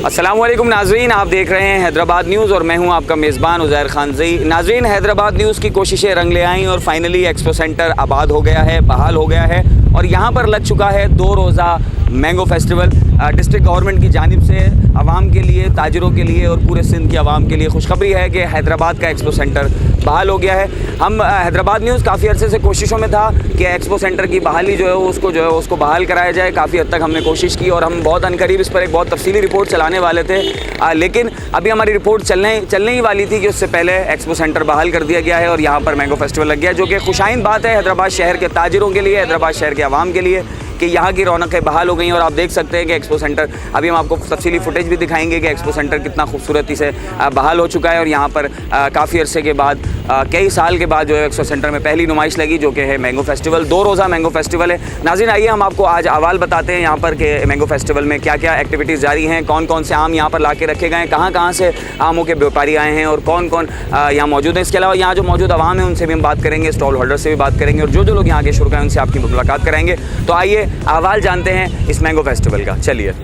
अस्सलाम वालेकुम नाज़रीन, आप देख रहे हैं हैदराबाद न्यूज़ और मैं हूं आपका मेज़बान उज़ैर खानज़ई। नाज़रीन, हैदराबाद न्यूज़ की कोशिशें रंग ले आईं और फाइनली एक्सपो सेंटर आबाद हो गया है, बहाल हो गया है और यहां पर लग चुका है 2 रोज़ा मैंगो फेस्टिवल। डिस्ट्रिक्ट गवर्नमेंट की जानिब से आवाम के लिए, ताजरों के लिए और पूरे सिंध की आवाम के लिए खुशखबरी है कि हैदराबाद का एक्सपो सेंटर बहाल हो गया है। हम हैदराबाद न्यूज़ काफ़ी अरसे से कोशिशों में था कि एक्सपो सेंटर की बहाली जो है उसको बहाल कराया जाए। काफ़ी हद तक हमने कोशिश की और हम बहुत अनकरीब इस पर एक बहुत तफसीली रिपोर्ट चलाने वाले थे, लेकिन अभी हमारी रिपोर्ट चलने ही वाली थी कि उससे पहले एक्सपो सेंटर बहाल कर दिया गया है और यहाँ पर मैंगो फेस्टिवल लग गया, जो कि खुशाइन बात है हैदराबाद शहर के ताजरों के लिए, हैदराबाद शहर के आवाम के लिए कि यहाँ की रौनकें बहाल हो गई हैं। और आप देख सकते हैं कि एक्सपो सेंटर, अभी हम आपको तफसीली फुटेज भी दिखाएंगे कि एक्सपो सेंटर कितना खूबसूरती से बहाल हो चुका है और यहाँ पर काफ़ी अरसे के बाद, कई साल के बाद जो है एक्सपो सेंटर में पहली नुमाइश लगी, जो कि है मैंगो फेस्टिवल। 2 रोज़ा मैंगो फेस्टिवल है। नाज़रीन, आइए हम आपको आज अहवाल बताते हैं यहाँ पर कि मैंगो फेस्टिवल में क्या क्या एक्टिविटीज़ जारी हैं, कौन कौन से आम यहाँ पर ला के रखे गए हैं, कहाँ कहाँ से आमों के व्यापारी आए हैं और कौन कौन यहाँ मौजूद हैं। इसके अलावा यहाँ जो मौजूद आवाम है उनसे भी हम बात करेंगे, स्टॉल होल्डर से भी बात करेंगे और जो लोग यहाँ के शुरू हैं उनसे आपकी मुलाकात कराएंगे। तो आइए अहवाल जानते हैं इस मैंगो फेस्टिवल का। चलिए।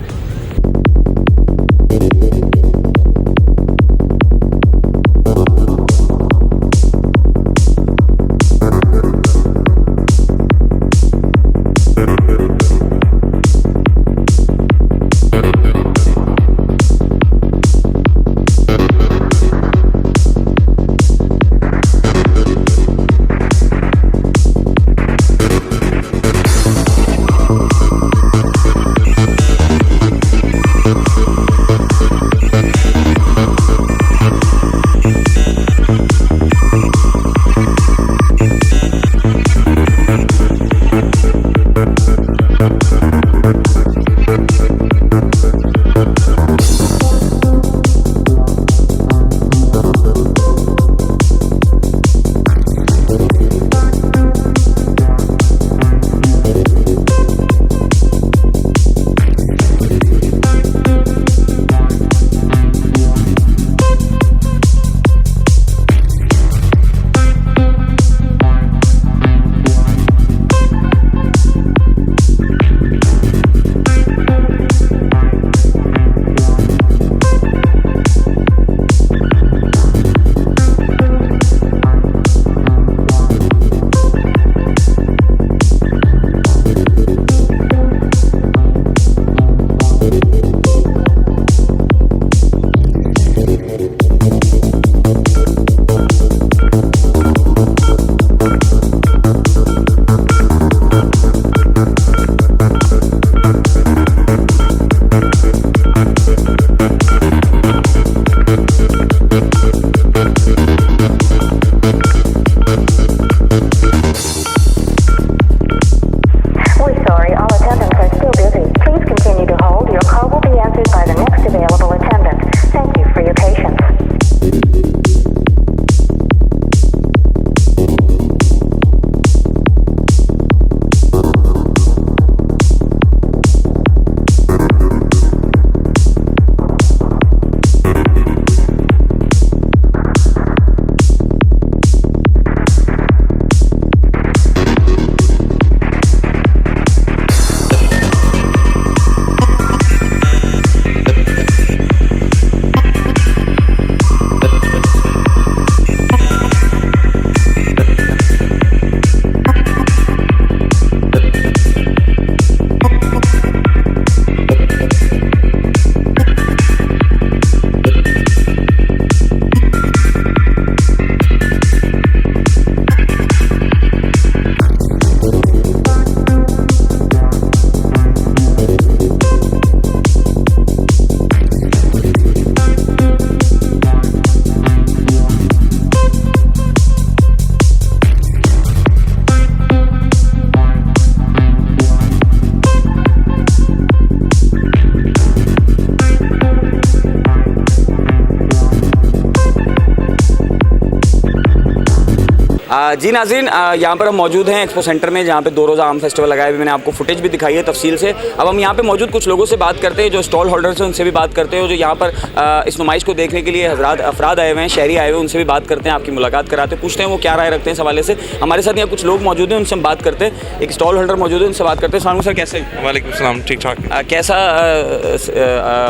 जी नाज़रीन, यहाँ पर हम मौजूद हैं एक्सपो सेंटर में, जहाँ पे 2 रोज़ा आम फेस्टिवल लगाया हुआ। मैंने आपको फुटेज भी दिखाई है तफसील से। अब हम यहाँ पे मौजूद कुछ लोगों से बात करते हैं, जो स्टॉल होल्डर्स हैं उनसे भी बात करते हैं, जो यहाँ पर इस नुमाइश को देखने के लिए अफराद आए हुए हैं, शहरी आए हुए हैं, उनसे भी बात करते हैं, आपकी मुलाकात कराते हैं, पूछते हैं वो क्या राय रखते हैं इस हवाले से। हमारे साथ यहाँ कुछ लोग मौजूद हैं, उनसे हम बात करते हैं। एक स्टॉल होल्डर मौजूद है, उनसे बात करते हैं। सलाम सर, कैसे? वालेकुम सलाम, ठीक ठाक। कैसा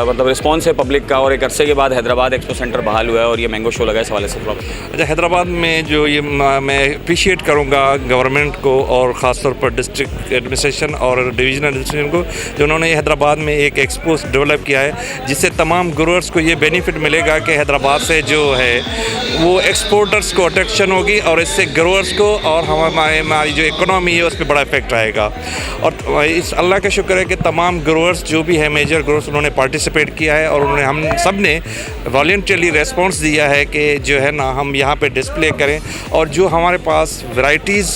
मतलब रिस्पॉन्स है पब्लिक का, और एक अरसे के बाद हैदराबाद एक्सपो सेंटर बहाल हुआ है और ये मैंगो शो लगा है, इस हवाले से? अच्छा, हैदराबाद में जो ये मैं अप्रिशिएट करूँगा गवर्नमेंट को और ख़ासतौर पर डिस्ट्रिक्ट एडमिनिस्ट्रेशन और डिवीजनल एडमिनिस्ट्रेशन को, जो उन्होंने हैदराबाद में एक एक्सपो डेवलप किया है, जिससे तमाम ग्रोअर्स को ये बेनिफिट मिलेगा कि हैदराबाद से जो है वो एक्सपोर्टर्स को अट्रैक्शन होगी और इससे ग्रोअर्स को और हमारी जो इकोनॉमी है उस पर बड़ा इफेक्ट आएगा। और इस अल्लाह का शुक्र है कि तमाम ग्रोअर्स जो भी है मेजर ग्रोअर्स उन्होंने पार्टिसिपेट किया है और उन्होंने हम सब ने वॉलंटियरली रेस्पॉन्स दिया है कि जो है ना हम यहाँ पे डिस्प्ले करें, और जो हमारे पास वैराइटीज़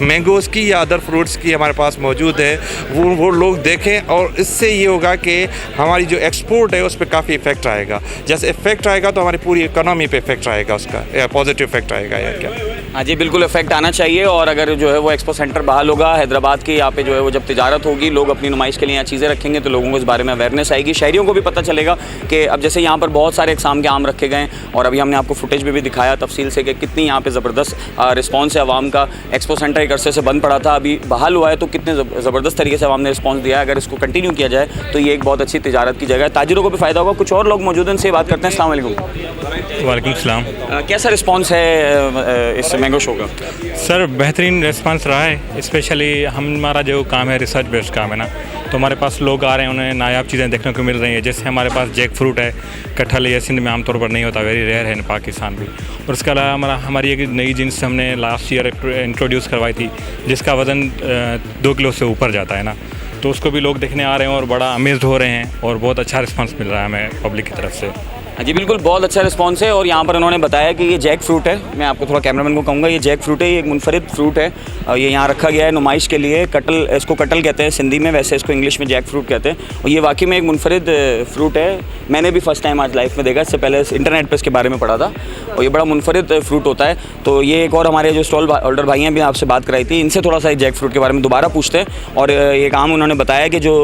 मैंगोज़ की या अदर फ्रूट्स की हमारे पास मौजूद है वो लोग देखें, और इससे ये होगा कि हमारी जो एक्सपोर्ट है उस पर काफ़ी इफेक्ट आएगा। जैसे इफेक्ट आएगा तो हमारी पूरी इकोनॉमी पे इफेक्ट आएगा, उसका पॉजिटिव इफेक्ट आएगा या क्या? हाँ जी, बिल्कुल इफेक्ट आना चाहिए। और अगर जो है वो एक्सपो सेंटर बहाल होगा हैदराबाद की, यहाँ पे जो है वो जब तिजारत होगी, लोग अपनी नुमाइश के लिए यहाँ चीज़ें रखेंगे, तो लोगों को इस बारे में अवेयरनेस आएगी, शहरियों को भी पता चलेगा कि अब जैसे यहाँ पर बहुत सारे इकसाम के आम रखे गए हैं, और अभी हमने आपको फुटेज में भी दिखाया तफसील से कि कितनी यहाँ पे ज़बरदस्त रिस्पॉन्स है आवाम का। एक्सपो सेंटर एक अरसे से बंद पड़ा था, अभी बहाल हुआ है, तो कितने ज़बरदस्त तरीके से आवाम ने रिस्पॉन्स दिया है। अगर इसको कंटिन्यू किया जाए तो ये एक बहुत अच्छी तिजारत की जगह है, ताजिरों को भी फ़ायदा होगा। कुछ और लोग मौजूद हैं, उनसे बात करते हैं। अस्सलाम वालेकुम। वालेकुम सलाम। कैसा रिस्पॉन्स है इस मैंगो शो का? सर बेहतरीन रिस्पांस रहा है। स्पेशली हमारा जो काम है रिसर्च बेस्ड काम है ना, तो हमारे पास लोग आ रहे हैं, उन्हें नायाब चीज़ें देखने को मिल रही हैं। जैसे हमारे पास जैक फ्रूट है, कटहल, ये सिंध में आमतौर पर नहीं होता, वेरी रेयर है इन पाकिस्तान भी। और इसके अलावा हमारी एक नई जिन्स हमने लास्ट ईयर इंट्रोड्यूस करवाई थी, जिसका वज़न 2 किलो से ऊपर जाता है ना, तो उसको भी लोग देखने आ रहे हैं और बड़ा अमेज़्ड हो रहे हैं, और बहुत अच्छा रिस्पांस मिल रहा है हमें पब्लिक की तरफ से। जी बिल्कुल, बहुत अच्छा रिस्पॉन्स है। और यहाँ पर उन्होंने बताया कि ये जैक फ्रूट है, मैं आपको थोड़ा कैमरामैन को कहूँगा, ये जैक फ्रूट है, ये एक मुनफरिद फ्रूट है, ये यहाँ रखा गया है नुमाइश के लिए। कटल, इसको कटल कहते हैं सिंधी में, वैसे इसको इंग्लिश में जैक फ्रूट कहते हैं, और ये वाकई में एक मुनफरिद फ्रूट है। मैंने भी फ़र्स्ट टाइम आज लाइफ में देखा, इससे पहले इंटरनेट पर इसके बारे में पढ़ा था, और ये बड़ा मुनफरिद फ्रूट होता है। तो ये एक और हमारे जो स्टॉल होल्डर भाई हैं भी आपसे बात कराई थी, इनसे थोड़ा सा जैक फ्रूट के बारे में दोबारा पूछते हैं। और एक आम उन्होंने बताया कि जो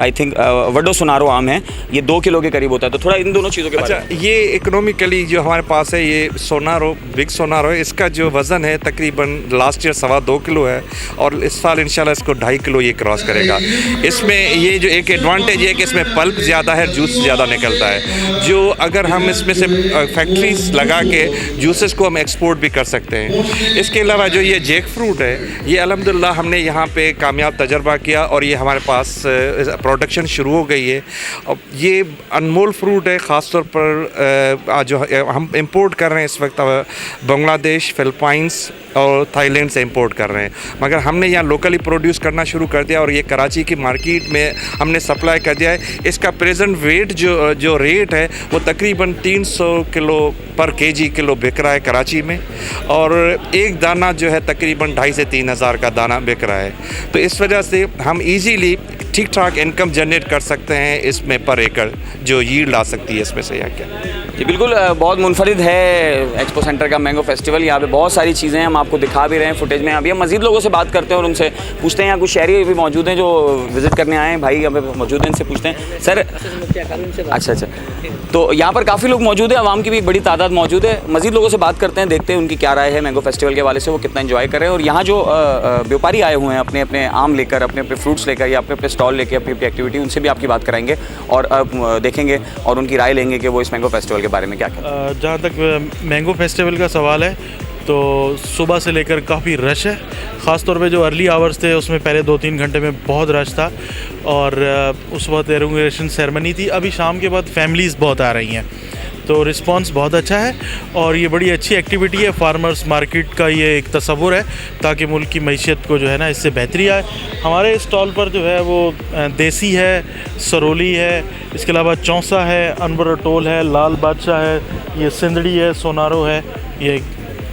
आई थिंक वडो सोनारो आम है, ये 2 किलो के करीब होता है। तो थोड़ा इन दोनों चीज़ों के बारे में। ये इकोनॉमिकली जो हमारे पास है, ये सोनारो, बिग सोनारो, इसका जो वज़न है तकरीबन लास्ट ईयर 2.25 किलो है, और इस साल इंशाल्लाह इसको 2.5 किलो ये क्रॉस करेगा। इसमें ये जो एक एडवांटेज है कि इसमें पल्प ज़्यादा है, जूस ज़्यादा निकलता है, जो अगर हम इसमें से फैक्ट्रीज लगा के जूसेस को हम एक्सपोर्ट भी कर सकते हैं। इसके अलावा जो ये जैक फ्रूट है, ये अल्हम्दुलिल्लाह हमने यहाँ पे कामयाब तजर्बा किया, और ये हमारे पास प्रोडक्शन शुरू हो गई है। अब ये अनमोल फ्रूट है, ख़ासतौर पर जो हम इंपोर्ट कर रहे हैं इस वक्त बांग्लादेश, फ़िलिपाइंस और थाईलैंड से इंपोर्ट कर रहे हैं, मगर हमने यहाँ लोकली प्रोड्यूस करना शुरू कर दिया, और ये कराची की मार्केट में हमने सप्लाई कर दिया है। इसका प्रेजेंट वेट जो रेट है वो तकरीबन 300 किलो पर केजी किलो बिक रहा है कराची में, और एक दाना जो है तकरीबन 2,500 से 3,000 का दाना बिक रहा है। तो इस वजह से हम इजीली ठीक ठाक इनकम जनरेट कर सकते हैं इसमें पर एकड़ जो यील्ड आ सकती है इसमें से, या क्या? जी बिल्कुल, बहुत मुनफरिद है एक्सपो सेंटर का मैंगो फेस्टिवल। यहाँ पे बहुत सारी चीज़ें हम आपको दिखा भी रहे हैं फुटेज में। अभी हम मज़ीद लोगों से बात करते हैं और उनसे पूछते हैं। यहाँ कुछ शहरी भी मौजूद हैं जो विज़िट करने आए हैं, भाई यहाँ पे मौजूद हैं, इनसे पूछते हैं। सर अच्छा, तो यहाँ पर काफ़ी लोग मौजूद हैं, आवाम की भी एक बड़ी तादाद मौजूद है। मज़ीद लोगों से बात करते हैं, देखते हैं उनकी क्या राय है मैंगो फेस्टिवल के हवाले से, वो कितना इन्जॉय कर रहे हैं। और यहाँ जो व्यापारी आए हुए हैं अपने अपने आम लेकर, अपने अपने फ्रूट्स लेकर, या अपने अपने स्टॉल लेकर, अपनी अपनी एक्टिविटी, उनसे भी आपकी बात कराएंगे और देखेंगे और उनकी राय लेंगे कि वो इस मैंगो फेस्टिवल के बारे में क्या कहते हैं। जहाँ तक मैंगो फेस्टिवल का सवाल है, तो सुबह से लेकर काफ़ी रश है। ख़ास तौर पे जो अर्ली आवर्स थे उसमें पहले 2-3 घंटे में बहुत रश था, और उस वक्त इनॉग्रेशन सेरेमनी थी। अभी शाम के बाद फैमिलीज़ बहुत आ रही हैं, तो रिस्पांस बहुत अच्छा है, और ये बड़ी अच्छी एक्टिविटी है। फार्मर्स मार्केट का ये एक तस्वुर है, ताकि मुल्क की मैशियत को जो है ना इससे बेहतरी आए। हमारे स्टॉल पर जो है वो देसी है, सरोली है, इसके अलावा चौंसा है, अनवर टोल है, लाल बादशाह है, ये सिंदड़ी है, सोनारो है, ये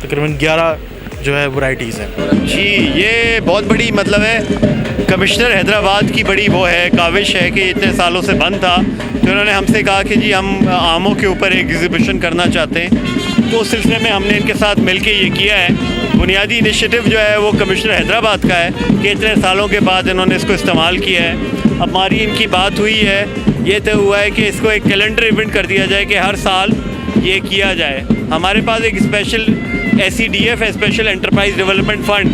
तकरीबन 11 जो है वैरायटीज़ हैं। जी, ये बहुत बड़ी मतलब है, कमिश्नर हैदराबाद की बड़ी वो है काविश है कि इतने सालों से बंद था, तो उन्होंने हमसे कहा कि जी हम आमों के ऊपर एक एग्जीबिशन करना चाहते हैं, तो उस सिलसिले में हमने इनके साथ मिलके ये किया है। बुनियादी इनिशिएटिव जो है वो कमिश्नर हैदराबाद का है कि इतने सालों के बाद इन्होंने इसको इस्तेमाल किया है। अब हमारी इनकी बात हुई है, ये तय हुआ है कि इसको एक कैलेंडर इवेंट कर दिया जाए कि हर साल ये किया जाए। हमारे पास एक स्पेशल SEDF है, स्पेशल एंटरप्राइज डेवलपमेंट फ़ंड,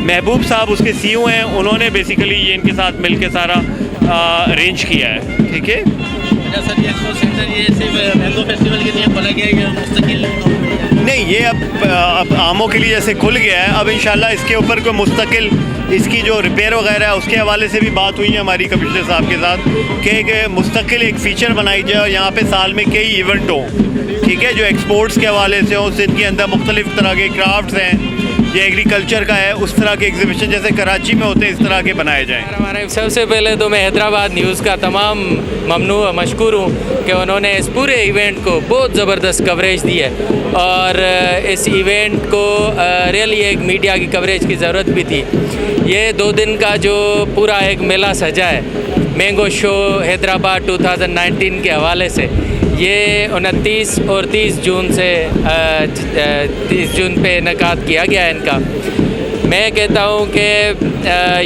महबूब साहब उसके CEO हैं, उन्होंने बेसिकली ये इनके साथ मिल के सारा अरेंज किया है। ठीक है सर, ये एक्सपो सेंटर ये सिर्फ मैंगो फेस्टिवल के लिए खोला गया है या मुस्तकिल? नहीं, ये अब आमों के लिए जैसे खुल गया है, अब इंशाल्लाह इसके ऊपर कोई मुस्तकिल इसकी जो रिपेयर वगैरह है उसके हवाले से भी बात हुई है हमारी कमिश्नर साहब के साथ कि एक मुस्तकिल एक फ़ीचर बनाई जाए और यहाँ पे साल में कई इवेंट हों, ठीक है, जो एक्सपोर्ट्स के हवाले से हों, जिनके अंदर मुख्तलिफ़ तरह के क्राफ्ट्स हैं, ये एग्रीकल्चर का है, उस तरह के एग्जीबिशन जैसे कराची में होते हैं इस तरह के बनाए जाएँ। हमारे सबसे पहले तो मैं हैदराबाद न्यूज़ का तमाम मशकूर हूँ कि उन्होंने इस पूरे इवेंट को बहुत ज़बरदस्त कवरेज दी है और इस इवेंट को रियली एक मीडिया की कवरेज की ज़रूरत भी थी। ये 2 दिन का जो पूरा एक मेला सजा है मैंगो शो हैदराबाद 2019 के हवाले से, ये 29 और 30 जून से 30 जून पे इनेकाद किया गया है इनका। मैं कहता हूँ कि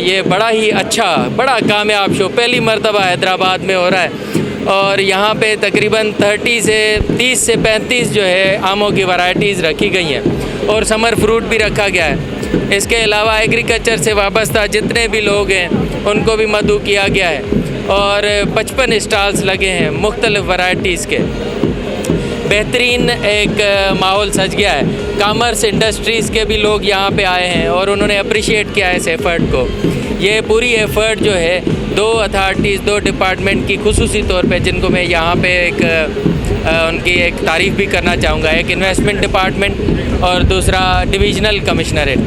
ये बड़ा ही अच्छा, बड़ा कामयाब शो पहली मर्तबा हैदराबाद में हो रहा है और यहाँ पे तकरीबन 30 से 35 जो है आमों की वैरायटीज़ रखी गई हैं और समर फ्रूट भी रखा गया है। इसके अलावा एग्रीकल्चर से वाबस्ता जितने भी लोग हैं उनको भी मदऊ किया गया है और 55 स्टॉल्स लगे हैं मुख्तलिफ़ वैरायटीज़ के। बेहतरीन एक माहौल सज गया है। कॉमर्स इंडस्ट्रीज़ के भी लोग यहाँ पे आए हैं और उन्होंने अप्रिशिएट किया है इस एफ़र्ट को। ये पूरी एफ़र्ट जो है 2 अथॉरिटीज़ 2 डिपार्टमेंट की खुसूसी तौर पे, जिनको मैं यहाँ पे उनकी एक तारीफ़ भी करना चाहूँगा, एक इन्वेस्टमेंट डिपार्टमेंट और दूसरा डिविजनल कमिश्नरेट,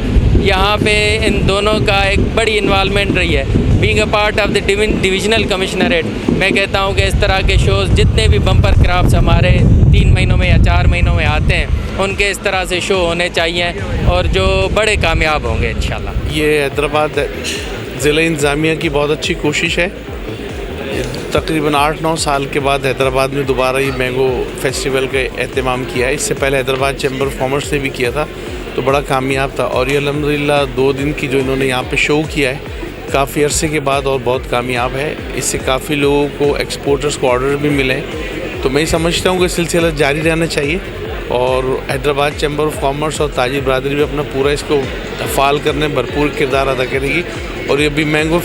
यहाँ पे इन दोनों का एक बड़ी इन्वॉल्वमेंट रही है। Being a part of the divisional commissionerate, मैं कहता हूँ कि इस तरह के शोज़ जितने भी बम्पर क्राफ्ट्स हमारे 3 महीनों में या 4 महीनों में आते हैं, उनके इस तरह से शो होने चाहिए और जो बड़े कामयाब होंगे इंशाल्लाह। ये हैदराबाद ज़िला इंतज़ामिया की बहुत अच्छी कोशिश है। तकरीबन 8-9 साल के बाद हैदराबाद में दोबारा ये मैंगो फेस्टिवल का एहतमाम किया है। इससे पहले हैदराबाद चैम्बर ऑफ कॉमर्स ने भी किया था तो बड़ा कामयाब था और ये अल्हम्दुलिल्लाह 2 दिन की जो इन्होंने यहाँ पे शो किया है काफ़ी अरसे के बाद और बहुत कामयाब है। इससे काफ़ी लोगों को, एक्सपोर्टर्स को ऑर्डर भी मिले हैं। तो मैं समझता हूँ कि सिलसिला जारी रहना चाहिए और हैदराबाद चैम्बर ऑफ कॉमर्स और ताजिर बरादरी भी अपना पूरा इसको फ़ाल करने भरपूर किरदार अदा करेगी और ये भी मैंगो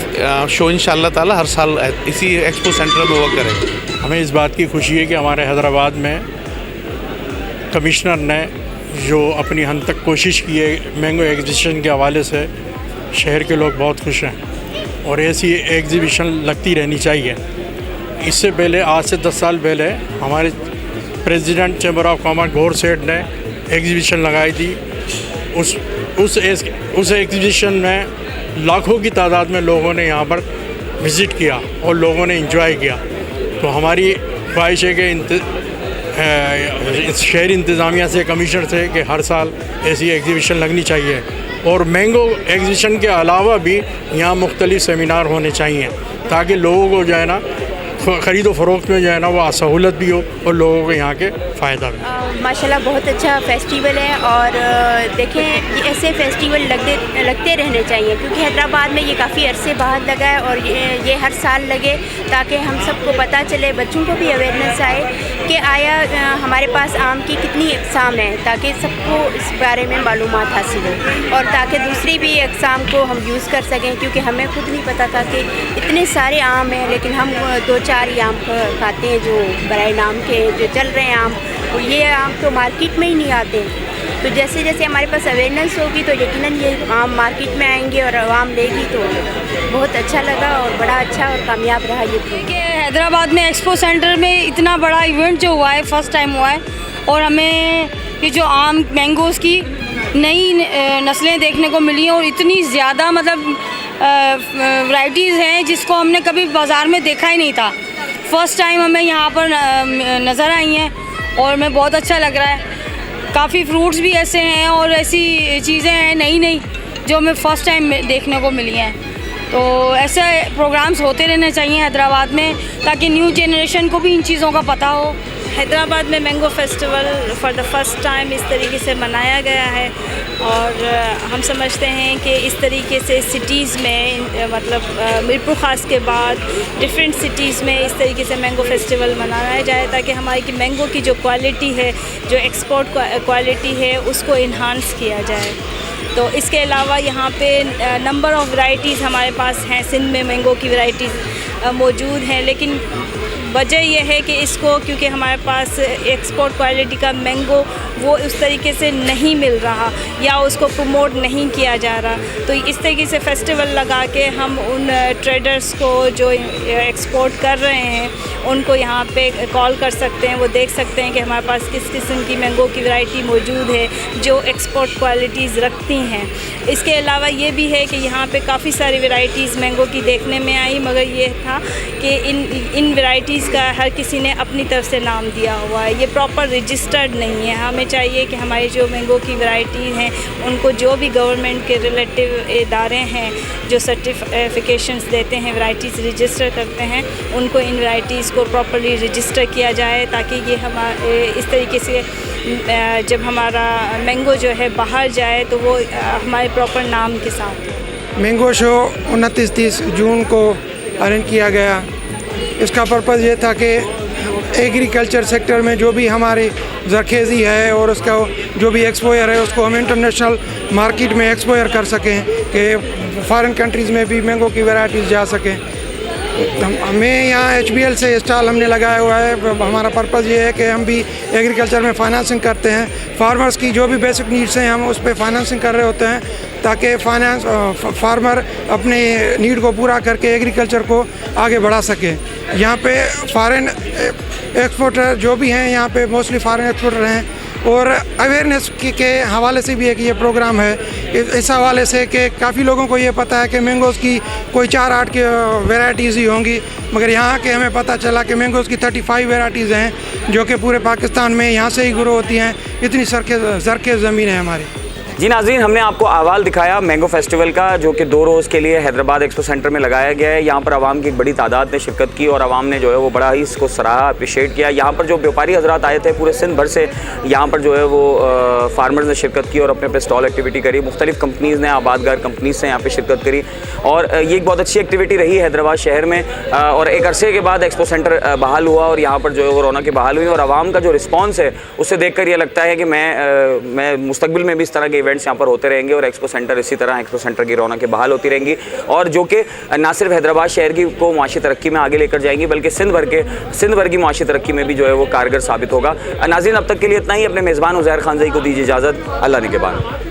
शो इंशाअल्लाह ताला हर साल इसी एक्सपो सेंटर में हुआ करेगा। हमें इस बात की खुशी है कि हमारे हैदराबाद में कमिश्नर ने जो अपनी हद तक कोशिश की है मैंगो एग्जीबिशन के हवाले से, शहर के लोग बहुत खुश हैं और ऐसी एग्जीबिशन लगती रहनी चाहिए। इससे पहले आज से 10 साल पहले हमारे प्रेसिडेंट चैम्बर ऑफ कॉमर्स गौर सेठ ने एग्जीबिशन लगाई थी। उस एग्जीबिशन में लाखों की तादाद में लोगों ने यहाँ पर विज़िट किया और लोगों ने एंजॉय किया। तो हमारी ख्वाहिश है कि शहरी इंतज़ामिया से, कमिश्नर से, कि हर साल ऐसी एग्जीबिशन लगनी चाहिए और मैंगो एग्जीबिशन के अलावा भी यहाँ मुख्तलिफ़ सेमिनार होने चाहिए ताकि लोगों को जो है ना ख़रीद व फ़रोख्त में जो है ना वो सहूलत भी हो और लोगों को यहाँ के फ़ायदा भी। माशाल्लाह बहुत अच्छा फेस्टिवल है और देखें ऐसे फेस्टिवल लगते रहने चाहिए क्योंकि हैदराबाद में ये काफ़ी अरसे बाद लगा है और ये हर साल लगे ताकि हम सबको पता चले, बच्चों को भी अवेयरनेस आए कि आया हमारे पास आम की कितनी अक़साम है, ताकि सबको इस बारे में मालूमात हासिल हो और ताकि दूसरी भी अक़साम को हम यूज़ कर सकें क्योंकि हमें खुद नहीं पता था कि इतने सारे आम हैं लेकिन हम 2-4 ही आम खाते हैं जो बराए नाम के जो चल रहे हैं आम, और ये आम तो मार्केट में ही नहीं आते। तो जैसे जैसे हमारे पास अवेयरनेस होगी तो यकीनन ये आम मार्केट में आएंगे और आवाम लेगी। तो बहुत अच्छा लगा और बड़ा अच्छा और कामयाब रहा ये। हैदराबाद में एक्सपो सेंटर में इतना बड़ा इवेंट जो हुआ है, फर्स्ट टाइम हुआ है और हमें ये जो आम मैंगोज़ की नई नस्लें देखने को मिली हैं और इतनी ज़्यादा मतलब वैराइटीज़ हैं जिसको हमने कभी बाज़ार में देखा ही नहीं था। फ़र्स्ट टाइम हमें यहाँ पर नज़र आई हैं और हमें बहुत अच्छा लग रहा है। काफ़ी फ्रूट्स भी ऐसे हैं और ऐसी चीज़ें हैं नई नई जो हमें फ़र्स्ट टाइम देखने को मिली हैं। तो ऐसे प्रोग्राम्स होते रहने चाहिए हैदराबाद में ताकि न्यू जनरेशन को भी इन चीज़ों का पता हो हैदराबाद में mango festival for the first time इस तरीके से मनाया गया है और हम समझते हैं कि इस तरीके से सिटीज़ में मतलब मीरपुर ख़ास के बाद डिफरेंट सिटीज़ में इस तरीके से मैंगो फेस्टिवल मनाया जाए ताकि हमारी की मैंगो की जो क्वालिटी है, जो एक्सपोर्ट क्वालिटी है, उसको इन्हांस किया जाए। तो इसके अलावा यहाँ पे नंबर ऑफ़ वैरायटीज़ हमारे पास हैं, सिंध में मैंगो की वैरायटीज़ मौजूद हैं, लेकिन वजह यह है कि इसको क्योंकि हमारे पास एक्सपोर्ट क्वालिटी का मैंगो वो उस तरीके से नहीं मिल रहा या उसको प्रमोट नहीं किया जा रहा, तो इस तरीके से फेस्टिवल लगा के हम उन ट्रेडर्स को जो एक्सपोर्ट कर रहे हैं उनको यहाँ पे कॉल कर सकते हैं, वो देख सकते हैं कि हमारे पास किस किस्म की मैंगो की वैरायटी मौजूद है जो एक्सपोर्ट क्वालिटीज़ रखती हैं। इसके अलावा ये भी है कि यहाँ पे काफ़ी सारी वैरायटीज़ मैंगो की देखने में आई, मगर ये था कि इन वैरायटीज़ का हर किसी ने अपनी तरफ से नाम दिया हुआ है, ये प्रॉपर रजिस्टर्ड नहीं है। हमें चाहिए कि हमारी जो मैंगो की वैरायटी हैं उनको जो भी गवर्नमेंट के रिलेटिव इदारे हैं जो सर्टिफिकेशंस देते हैं, वैरायटीज़ रजिस्टर करते हैं, उनको इन वैरायटीज़ को प्रॉपर्ली रजिस्टर किया जाए ताकि ये हमारे इस तरीके से जब हमारा मैंगो जो है बाहर जाए तो वो हमारे प्रॉपर नाम के साथ। मैंगो शो 29-30 जून को अरेंज किया गया। इसका पर्पज़ ये था कि एग्रीकल्चर सेक्टर में जो भी हमारी ज़रखेज़ी है और उसका जो भी एक्सपोयर है उसको हम इंटरनेशनल मार्केट में एक्सपोयर कर सकें कि फॉरेन कंट्रीज़ में भी मैंगो की वैरायटीज़ जा सकें। हमें यहाँ HBL से स्टॉल हमने लगाया हुआ है। हमारा पर्पज़ ये है कि हम भी एग्रीकल्चर में फाइनेंसिंग करते हैं, फार्मर्स की जो भी बेसिक नीड्स हैं हम उस पर फाइनेंसिंग कर रहे होते हैं ताकि फार्मर अपने नीड को पूरा करके एग्रीकल्चर को आगे बढ़ा सके। यहाँ पे फॉरेन एक्सपोर्टर जो भी हैं यहाँ पे मोस्टली फॉरेन एक्सपोर्टर हैं और अवेयरनेस के हवाले से भी एक ये प्रोग्राम है, इस हवाले से कि काफ़ी लोगों को ये पता है कि मैंगोज़ की कोई 4-8 की वैरायटीज़ ही होंगी, मगर यहाँ के हमें पता चला कि मैंगोज़ की 35 वैरायटीज़ हैं जो कि पूरे पाकिस्तान में यहाँ से ही ग्रो होती हैं। इतनी ज़रखेज़ ज़मीन है हमारी। जी नाज़रीन, हमने आपको अहवाल दिखाया मैंगो फेस्टिवल का जो कि 2 रोज़ के लिए हैदराबाद एक्सपो सेंटर में लगाया गया है। यहाँ पर आवाम की एक बड़ी तादाद ने शिरकत की और आवाम ने जो है वो बड़ा ही इसको सराहा, अप्रिशिएट किया। यहाँ पर जो व्यापारी हजरात आए थे पूरे सिंध भर से, यहाँ पर जो है वो फार्मर्स ने शिरकत की और अपने अपने स्टॉल एक्टिविटी करी। मुख्तलिफ कंपनीज़ ने, आबादगार कंपनीज से यहाँ पर शिरकत करी और ये एक बहुत अच्छी एक्टिविटी रही हैदराबाद शहर में। और एक अरसे के बाद एक्सपो सेंटर बहाल हुआ और यहाँ पर जो है वो रौनकें बहाल हुई और आवाम का जो रिस्पॉन्स है उससे देख कर ये लगता है कि मैं मुस्तकबिल में भी इस तरह के इवेंट्स यहाँ पर होते रहेंगे और एक्सपो सेंटर इसी तरह एक्सपो सेंटर की रौनकें बहाल होती रहेंगी और जो कि ना सिर्फ हैदराबाद शहर की को माशी तरक्की में आगे लेकर जाएंगी बल्कि सिंध भर की माशी तरक्की में भी जो है वो कारगर साबित होगा। नाज़रीन, अब तक के लिए इतना ही। अपने मेज़बान उज़ैर खानज़ई को दीजिए इजाज़त। अल्लाह निगहबान।